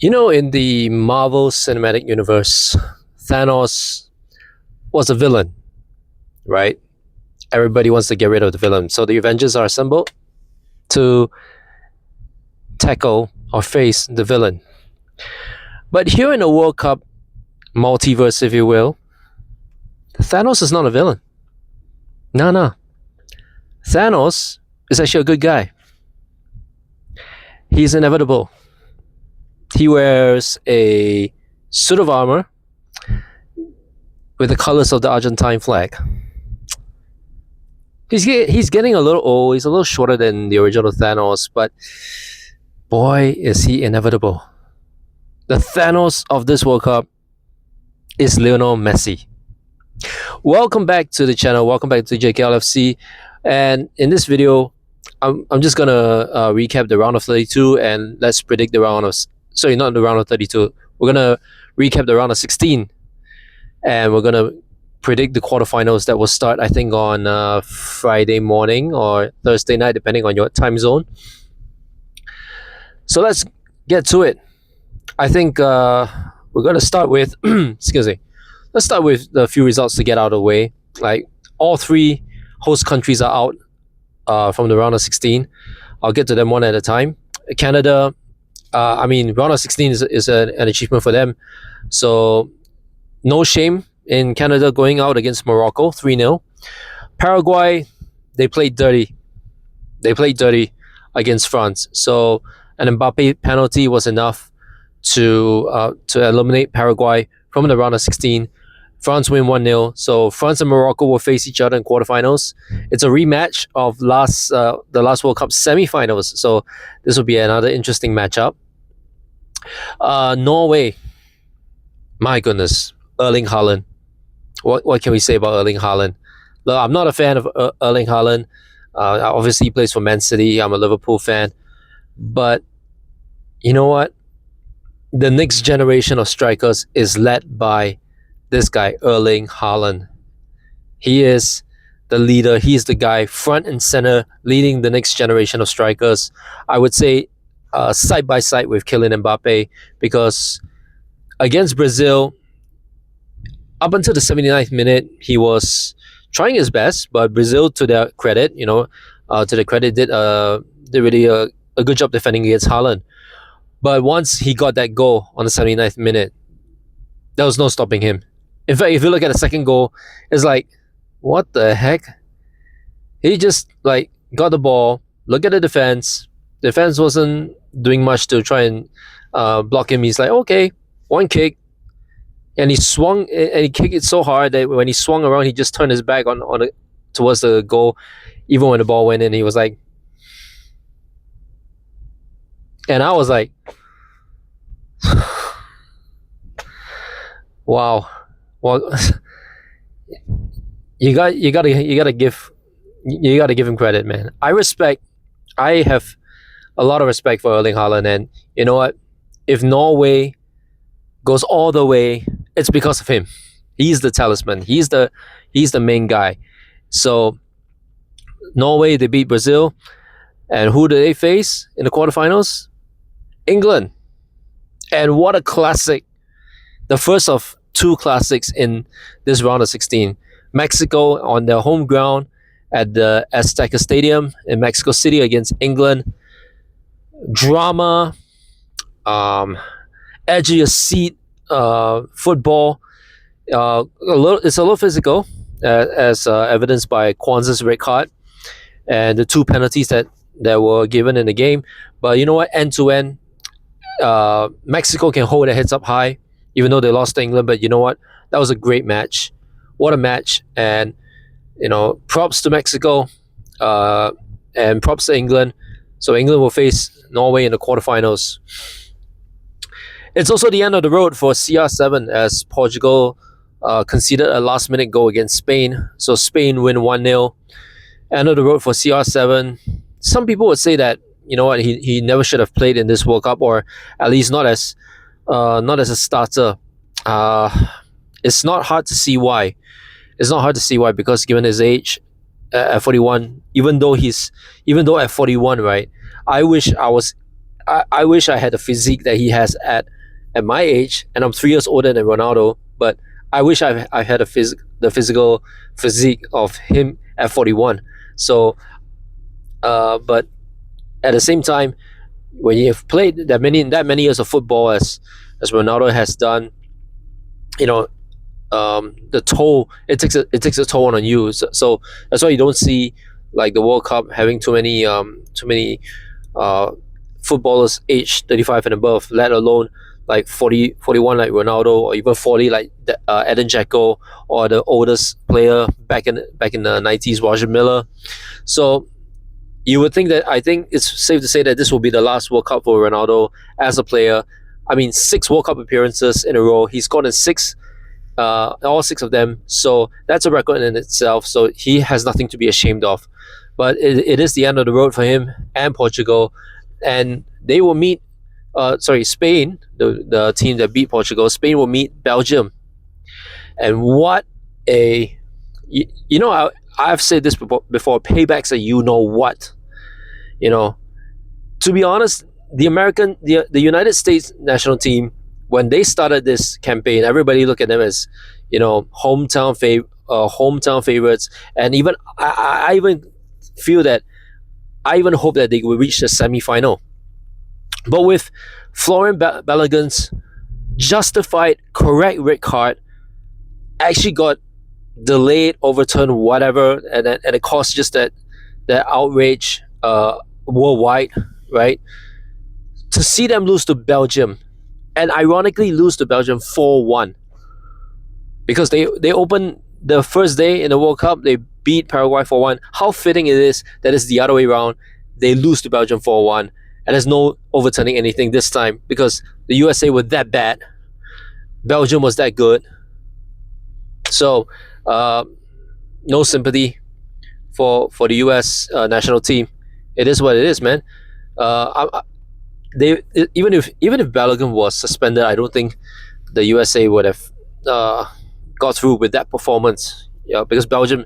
You know, in the Marvel Cinematic Universe, Thanos was a villain, right? Everybody wants to get rid of the villain. So the Avengers are assembled to tackle or face the villain. But here in the World Cup multiverse, if you will, Thanos is not a villain. No, no. Thanos is actually a good guy. He's inevitable. He wears a suit of armor with the colors of the Argentine flag. He's getting a little old. He's a little shorter than the original Thanos, but boy, is he inevitable. The Thanos of this World Cup is Lionel Messi. Welcome back to the channel. Welcome back to JKLFC. And in this video, I'm just gonna recap the round of 32 and let's predict the round of not the round of 32. We're gonna recap the round of 16, and we're gonna predict the quarterfinals that will start, I think, on Friday morning or Thursday night, depending on your time zone. So let's get to it. I think we're gonna start with excuse me. Let's start with the few results to get out of the way. Like, all three host countries are out from the round of 16. I'll get to them one at a time. Canada, round of 16 is an achievement for them. So no shame in Canada going out against Morocco 3-0. Paraguay, they played dirty. They played dirty against France. So an Mbappe penalty was enough to eliminate Paraguay from the round of 16. France win 1-0. So France and Morocco will face each other in quarterfinals. It's a rematch of the last World Cup semifinals. So this will be another interesting matchup. Norway, my goodness, Erling Haaland. What can we say about Erling Haaland? Look, I'm not a fan of Erling Haaland. Obviously, he plays for Man City. I'm a Liverpool fan. But you know what? The next generation of strikers is led by this guy, Erling Haaland. He is the leader. He's the guy front and center leading the next generation of strikers. I would say side by side with Kylian Mbappe, because against Brazil, up until the 79th minute, he was trying his best, but Brazil, to their credit, did really a good job defending against Haaland. But once he got that goal on the 79th minute, there was no stopping him. In fact, if you look at the second goal, it's like, what the heck? He just got the ball, look at the defense. The defense wasn't doing much to try and block him. He's like, okay, one kick. And he swung and he kicked it so hard that when he swung around, he just turned his back towards the goal, even when the ball went in. He was like, and I was like, wow. Well, you gotta give him credit, man. I have a lot of respect for Erling Haaland, and you know what? If Norway goes all the way, it's because of him. He's the talisman. He's the main guy. So Norway, they beat Brazil, and who do they face in the quarterfinals? England. And what a classic! The first of two classics in this round of 16. Mexico on their home ground at the Azteca Stadium in Mexico City against England. Drama, edge of your seat football. It's a little physical, as evidenced by Kwanzaa's red card and the two penalties that were given in the game. But you know what? End to end, Mexico can hold their heads up high, even though they lost to England. But you know what? That was a great match. What a match. And, props to Mexico and props to England. So England will face Norway in the quarterfinals. It's also the end of the road for CR7 as Portugal conceded a last-minute goal against Spain. So Spain win 1-0. End of the road for CR7. Some people would say that, you know what, he never should have played in this World Cup, or at least not as a starter. It's not hard to see why. It's not hard to see why, because given his age at 41, even though at 41, right, I wish I was I wish I had the physique that he has at my age, and I'm 3 years older than Ronaldo. But I wish I had the physical physique of him at 41. So, but at the same time, when you've played that many years of football as Ronaldo has done, you know, the toll it takes a toll on you. So that's why you don't see like the World Cup having too many uh, footballers aged 35 and above, let alone like 40, 41 like Ronaldo, or even 40 like Eden Dzeko, or the oldest player back in the 90s, Roger Miller. So you would think that, I think it's safe to say that this will be the last World Cup for Ronaldo as a player. I mean, 6 World Cup appearances in a row. He's gotten all 6 of them. So that's a record in itself. So he has nothing to be ashamed of. But it is the end of the road for him and Portugal, and they will meet. Spain, the team that beat Portugal. Spain will meet Belgium, and what a I've said this before. Paybacks are you know what, you know. To be honest, the United States national team, when they started this campaign, everybody looked at them as, hometown favorites, and even I even feel that I even hope that they will reach the semi-final. But with Florian Balogun's justified correct red card, actually got delayed, overturned, whatever, and it caused just that outrage worldwide, right? To see them lose to Belgium, and ironically lose to Belgium 4-1, because they opened the first day in the World Cup, they beat Paraguay 4-1. How fitting it is that it's the other way around. They lose to Belgium 4-1, and there's no overturning anything this time, because the USA were that bad, Belgium was that good. So, no sympathy for the US national team. It is what it is, man. They even if Balogun was suspended, I don't think the USA would have got through with that performance. Yeah, because Belgium,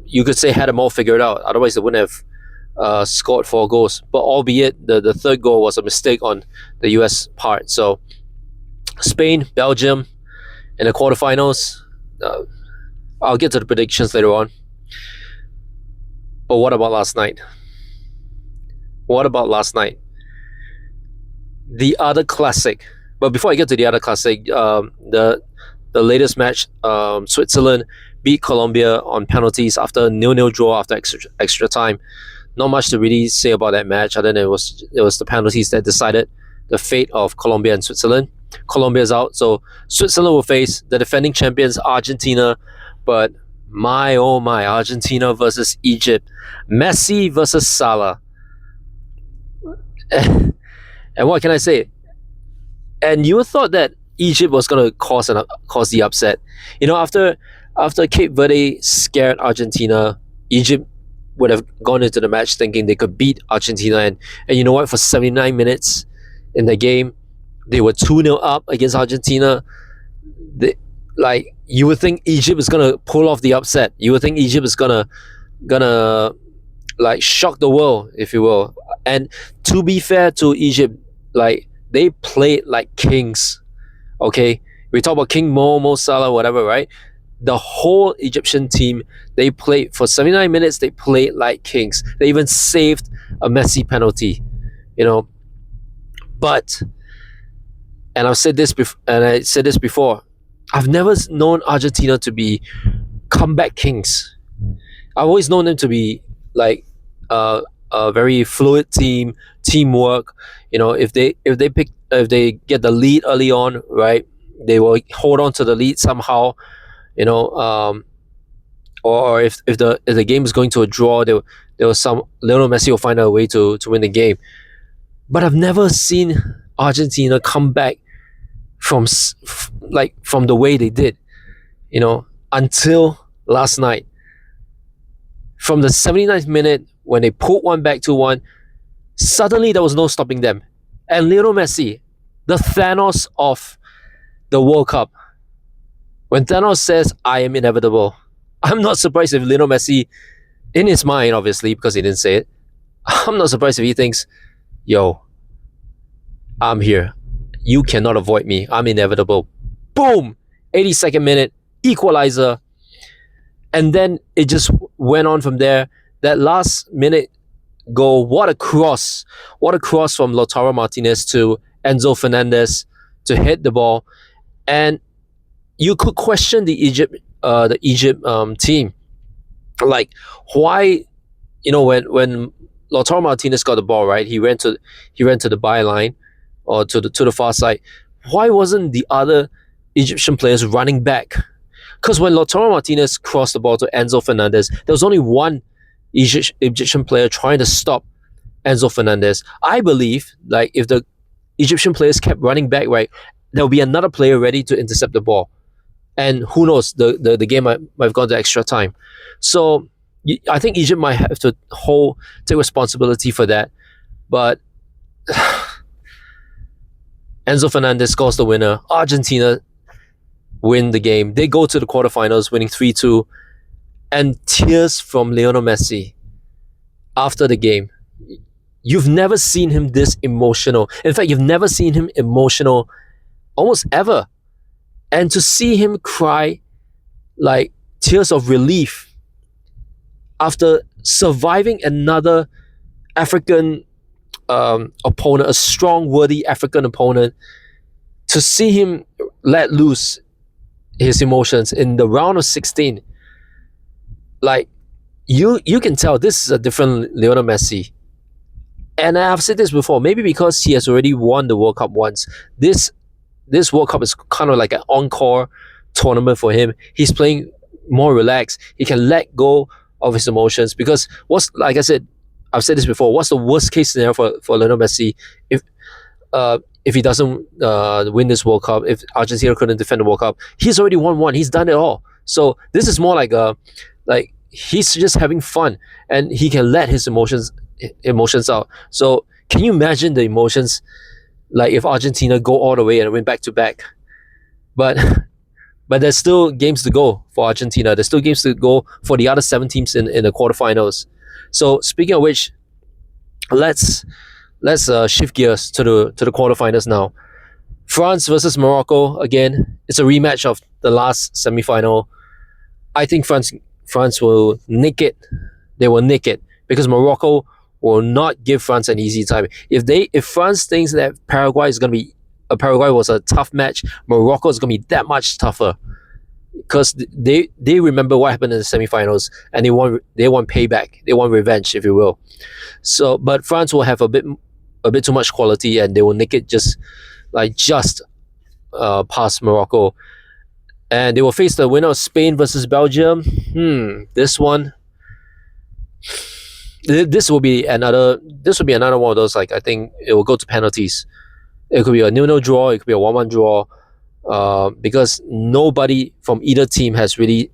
you could say, had them all figured out. Otherwise, they wouldn't have scored 4 goals. But albeit the third goal was a mistake on the US part. So Spain, Belgium in the quarterfinals. I'll get to the predictions later on. But what about last night? What about last night? The other classic. But before I get to the other classic, the latest match, Switzerland beat Colombia on penalties after a 0-0 draw after extra time. Not much to really say about that match, other than it was the penalties that decided the fate of Colombia and Switzerland. Colombia is out, so Switzerland will face the defending champions Argentina. But my oh my, Argentina versus Egypt, Messi versus Salah. And what can I say? And you thought that Egypt was going to cause the upset. After Cape Verde scared Argentina, Egypt would have gone into the match thinking they could beat Argentina. And you know what? For 79 minutes in the game, they were 2-0 up against Argentina. You would think Egypt is gonna pull off the upset. You would think Egypt is gonna shock the world, if you will. And to be fair to Egypt, they played like kings. Okay, we talk about King Mo Salah, whatever, right? The whole Egyptian team, they played for 79 minutes. They played like kings. They even saved a Messi penalty, But, and I said this before, I've never known Argentina to be comeback kings. I've always known them to be a very fluid teamwork. If they get the lead early on, right, they will hold on to the lead somehow. Or if the game is going to a draw, there was some Lionel Messi will find a way to win the game. But I've never seen Argentina come back from the way they did, until last night. From the 79th minute, when they pulled one back 2-1, suddenly there was no stopping them. And Lionel Messi, the Thanos of the World Cup, when Thanos says, "I am inevitable," I'm not surprised if Lionel Messi, in his mind, obviously, because he didn't say it, I'm not surprised if he thinks, yo, I'm here. You cannot avoid me. I'm inevitable. Boom! 82nd minute, equalizer. And then it just went on from there. That last minute goal, what a cross. What a cross from Lautaro Martinez to Enzo Fernandez to hit the ball. And you could question the Egypt team. Like, why, when Lautaro Martinez got the ball, right? He ran to the byline or to the far side. Why wasn't the other Egyptian players running back? Because when Lautaro Martinez crossed the ball to Enzo Fernandez, there was only one Egyptian player trying to stop Enzo Fernandez. I believe, like, if the Egyptian players kept running back, right, there will be another player ready to intercept the ball. And who knows, the game might have gone to extra time. So I think Egypt might have to take responsibility for that. But Enzo Fernandez scores the winner. Argentina win the game. They go to the quarterfinals, winning 3-2. And tears from Lionel Messi after the game. You've never seen him this emotional. In fact, you've never seen him emotional almost ever. And to see him cry like tears of relief after surviving another African opponent, a strong, worthy African opponent, to see him let loose his emotions in the round of 16, like, you can tell this is a different Lionel Messi. And I've said this before, maybe because he has already won the World Cup once. This World Cup is kind of like an encore tournament for him. He's playing more relaxed. He can let go of his emotions because like I said, I've said this before. What's the worst case scenario for Lionel Messi if he doesn't win this World Cup? If Argentina couldn't defend the World Cup, he's already won one. He's done it all. So this is more like he's just having fun and he can let his emotions out. So can you imagine the emotions? Like if Argentina go all the way and win back to back, but there's still games to go for Argentina. There's still games to go for the other 7 teams in the quarterfinals. So speaking of which, let's shift gears to the quarterfinals now. France versus Morocco again. It's a rematch of the last semifinal. I think France will nick it. They will nick it because Morocco will not give France an easy time. If France thinks that Paraguay was a tough match, Morocco is going to be that much tougher because they remember what happened in the semifinals and they want payback. They want revenge, if you will. So, but France will have a bit too much quality and they will nick it just past Morocco. And they will face the winner of Spain versus Belgium. This one. This will be another one of those, like, I think it will go to penalties. It could be a 0-0 draw, it could be a 1-1 draw, because nobody from either team has really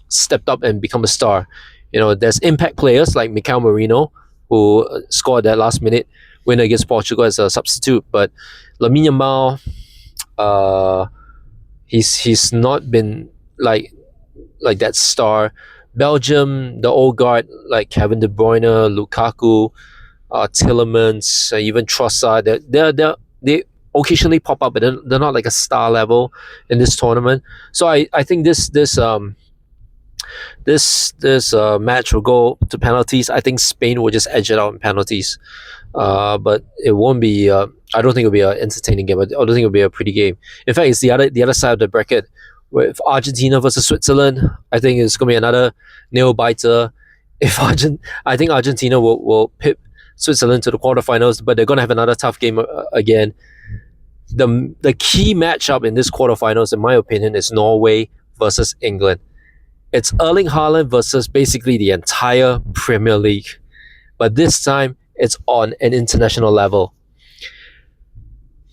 stepped up and become a star. There's impact players like Mikel Merino, who scored that last minute winner against Portugal as a substitute, but Lamine Yamal, he's not been like that star. Belgium, the old guard like Kevin De Bruyne, Lukaku, Tillemans, even Trossard, they occasionally pop up, but they're not like a star level in this tournament. So I think this match will go to penalties. I think Spain will just edge it out in penalties, but it won't be. I don't think it'll be an entertaining game. I don't think it'll be a pretty game. In fact, it's the other side of the bracket. With Argentina versus Switzerland, I think it's going to be another nail biter. I think Argentina will pip Switzerland to the quarterfinals, but they're going to have another tough game again. The key matchup in this quarterfinals, in my opinion, is Norway versus England. It's Erling Haaland versus basically the entire Premier League, but this time it's on an international level.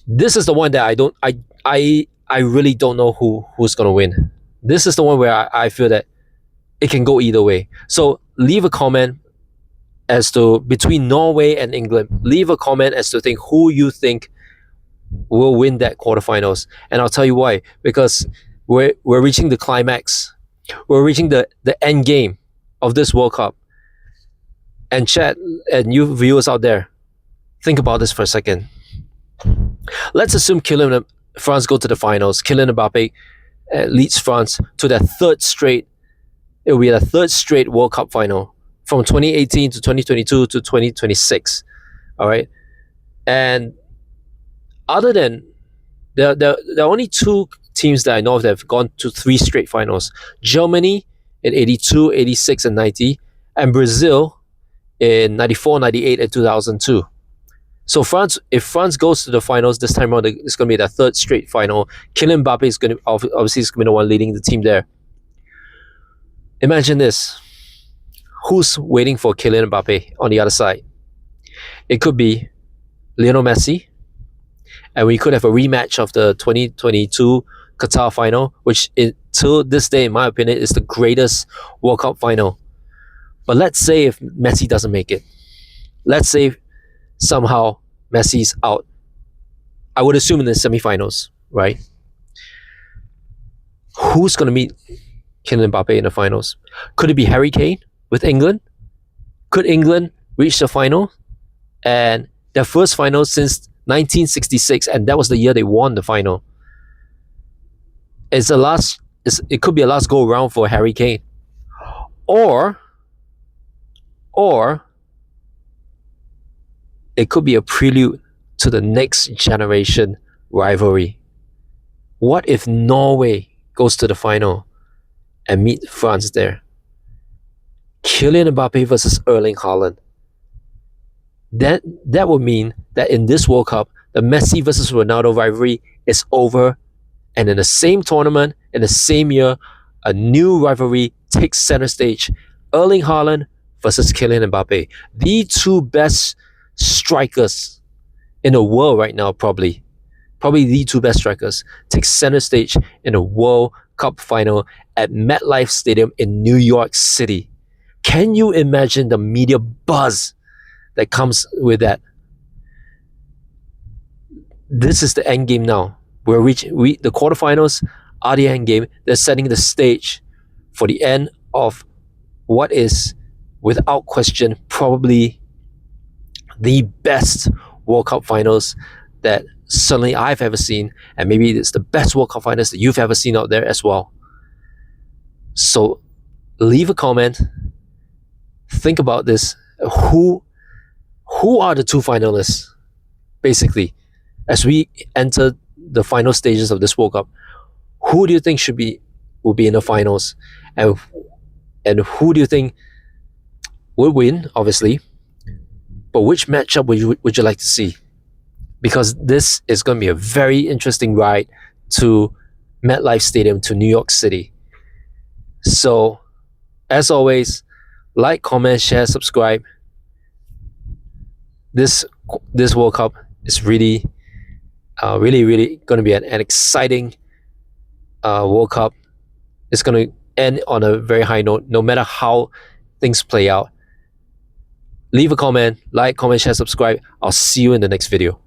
This is the one that I really don't know who's going to win. This is the one where I feel that it can go either way. So leave a comment as to between Norway and England. Leave a comment as to who you think will win that quarterfinals. And I'll tell you why. Because we're reaching the climax. We're reaching the end game of this World Cup. And chat and you viewers out there, think about this for a second. Let's assume France go to the finals. Kylian Mbappe leads France to their third straight. It will be the third straight World Cup final from 2018 to 2022 to 2026. All right, and other than there are only two teams that I know of that have gone to three straight finals: Germany in 82, 86, and 90, and Brazil in 94, 98, and 2002. So if France goes to the finals this time around, it's going to be their third straight final. Kylian Mbappe is going to obviously is going to be the one leading the team there. Imagine this: who's waiting for Kylian Mbappe on the other side? It could be Lionel Messi, and we could have a rematch of the 2022 Qatar final, which to this day, in my opinion, is the greatest World Cup final. But let's say if Messi doesn't make it, let's say somehow Messi's out. I would assume in the semifinals, right? Who's going to meet Kylian Mbappe in the finals? Could it be Harry Kane with England? Could England reach the final? And their first final since 1966, and that was the year they won the final. It could be a last go round for Harry Kane. Or it could be a prelude to the next generation rivalry. What if Norway goes to the final and meet France there? Kylian Mbappe versus Erling Haaland. That would mean that in this World Cup, the Messi versus Ronaldo rivalry is over, and in the same tournament, in the same year, a new rivalry takes center stage. Erling Haaland versus Kylian Mbappe. The two best strikers in the world right now, probably the two best strikers, take center stage in a World Cup final at MetLife Stadium in New York City. Can you imagine the media buzz that comes with that? This is the end game now. The quarterfinals are the end game. They're setting the stage for the end of what is, without question, probably the best World Cup finals that certainly I've ever seen, and maybe it's the best World Cup finals that you've ever seen out there as well. So leave a comment. Think about this. Who are the two finalists, basically, as we enter the final stages of this World Cup? Who do you think will be in the finals, and who do you think will win? Obviously, but which matchup would you like to see? Because this is going to be a very interesting ride to MetLife Stadium, to New York City. So, as always, like, comment, share, subscribe. This World Cup is really going to be an exciting World Cup. It's going to end on a very high note, no matter how things play out. Leave a comment, like, comment, share, subscribe. I'll see you in the next video.